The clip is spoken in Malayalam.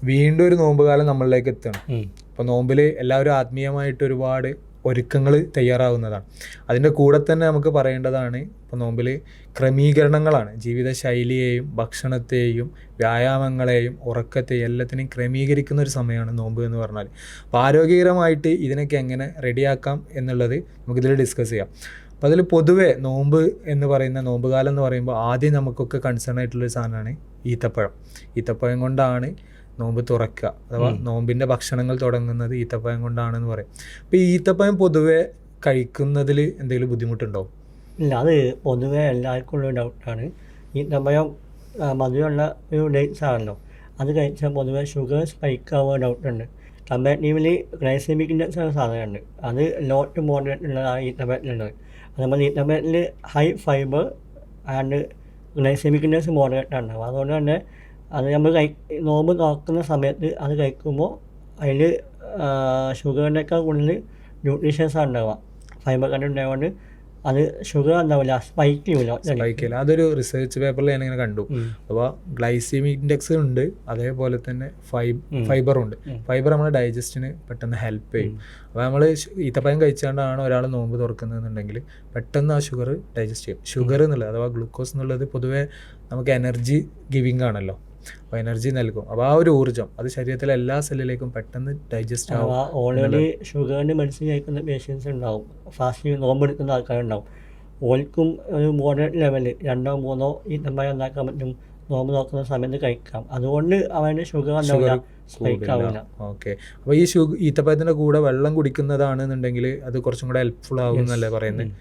വീണ്ടും ഒരു നോമ്പ് കാലം നമ്മളിലേക്ക് എത്തണം. അപ്പോൾ നോമ്പിൽ എല്ലാവരും ആത്മീയമായിട്ട് ഒരുപാട് ഒരുക്കങ്ങൾ തയ്യാറാവുന്നതാണ്. അതിൻ്റെ കൂടെ തന്നെ നമുക്ക് പറയേണ്ടതാണ് ഇപ്പോൾ നോമ്പിൽ ക്രമീകരണങ്ങളാണ്. ജീവിതശൈലിയെയും ഭക്ഷണത്തെയും വ്യായാമങ്ങളെയും ഉറക്കത്തെയും എല്ലാത്തിനെയും ക്രമീകരിക്കുന്ന ഒരു സമയമാണ് നോമ്പ് എന്ന് പറഞ്ഞാൽ. അപ്പോൾ ആരോഗ്യകരമായിട്ട് ഇതിനൊക്കെ എങ്ങനെ റെഡിയാക്കാം എന്നുള്ളത് നമുക്കിതിൽ ഡിസ്കസ് ചെയ്യാം. അപ്പോൾ അതിൽ പൊതുവെ നോമ്പ് എന്ന് പറയുന്ന നോമ്പ് കാലം എന്ന് പറയുമ്പോൾ ആദ്യം നമുക്കൊക്കെ കൺസേൺ ആയിട്ടുള്ളൊരു സാധനമാണ് ഈത്തപ്പഴം. ഈത്തപ്പഴം കൊണ്ടാണ് നോമ്പ് തുറക്കുക, അഥവാ നോമ്പിൻ്റെ ഭക്ഷണങ്ങൾ തുടങ്ങുന്നത് ഈത്തപ്പഴം കൊണ്ടാണെന്ന് പറയും. അപ്പോൾ ഈ ഈത്തപ്പഴം പൊതുവെ കഴിക്കുന്നതിൽ എന്തെങ്കിലും ബുദ്ധിമുട്ടുണ്ടോ? ഇല്ല, അത് പൊതുവെ എല്ലാവർക്കും ഉള്ള ഡൗട്ടാണ്. ഈത്തപ്പഴം മധുരമുള്ള ഒരു ഡേറ്റ്സ് ആണല്ലോ, അത് കഴിച്ചാൽ പൊതുവെ ഷുഗർ സ്പൈക്ക് ആവുക ഡൗട്ടുണ്ട്. കമ്പാരിറ്റീവ്ലി ഗ്ലൈസെമിക് ഇൻഡെക്സ് എന്ന സാധനമുണ്ട്, അത് ലോ ടു മോഡറേറ്റ് ഉള്ളതാണ് ഈത്തപ്പഴത്തിലുള്ളത്. അതേപോലെ ഈത്തപ്പഴത്തിൽ high fibre and glycaemic index moderate ഉണ്ടാവും. അതുകൊണ്ട് തന്നെ അത് നമ്മൾ നോമ്പ് തുറക്കുന്ന സമയത്ത് അത് കഴിക്കുമ്പോൾ അതിൽ ഷുഗറിനേക്കാൾ കൂടുതൽ ന്യൂട്രീഷ്യൻസാണ് ഉണ്ടാവുക. ഫൈബർ കണ്ടന്റ് ഉണ്ടായതുകൊണ്ട് അത് ഷുഗർ ഉണ്ടാവില്ല, സ്പൈക്ക് ചെയ്യില്ല. അതൊരു റിസർച്ച് പേപ്പറിൽ ഞാനിങ്ങനെ കണ്ടു. അഥവാ ഗ്ലൈസെമിക് ഇൻഡെക്സ് ഉണ്ട്, അതേപോലെ തന്നെ ഫൈബറുണ്ട്. ഫൈബർ നമ്മുടെ ഡൈജസ്റ്റിന് പെട്ടെന്ന് ഹെൽപ്പ് ചെയ്യും. അപ്പോൾ നമ്മൾ ഈത്തപ്പഴം കഴിച്ചുകൊണ്ടാണ് ഒരാൾ നോമ്പ് തുറക്കുന്നതെന്നുണ്ടെങ്കിൽ പെട്ടെന്ന് ആ ഷുഗർ ഡൈജസ്റ്റ് ചെയ്യും. ഷുഗർ എന്നുള്ളത് അഥവാ ഗ്ലൂക്കോസ് എന്നുള്ളത് പൊതുവേ നമുക്ക് എനർജി ഗിവിങ് ആണല്ലോ, അപ്പോൾ എനർജി നൽകും. അപ്പോൾ ആ ഒരു ഊർജ്ജം അത് ശരീരത്തിലെ എല്ലാ സെല്ലിലേക്കും പെട്ടെന്ന് ഡൈജസ്റ്റ് ആവും. ഓൾറെഡി ഷുഗറിന് മെഡിസിൻ കഴിക്കുന്ന പേഷ്യൻസ് ഉണ്ടാവും, ഫാസ്റ്റ് നോമ്പെടുക്കുന്ന ആൾക്കാരുണ്ടാവും. ഓൾക്കും ഒരു മോഡറേറ്റ് ലെവല് 2 or 3 ഈത്തപ്പഴം ഉണ്ടാക്കാൻ പറ്റും, നോമ്പ് നോക്കുന്ന സമയത്ത് കഴിക്കാം. അതുകൊണ്ട് അവൻ്റെ ഷുഗർ സ്പൈക്ക് ആവില്ല. ഓക്കെ. അപ്പോൾ ഈ ഈത്തപ്പഴത്തിൻ്റെ കൂടെ വെള്ളം കുടിക്കുന്നതാണെന്നുണ്ടെങ്കിൽ അത് കുറച്ചും കൂടെ ഹെൽപ്ഫുൾ ആവും എന്നല്ലേ പറയുന്നത്?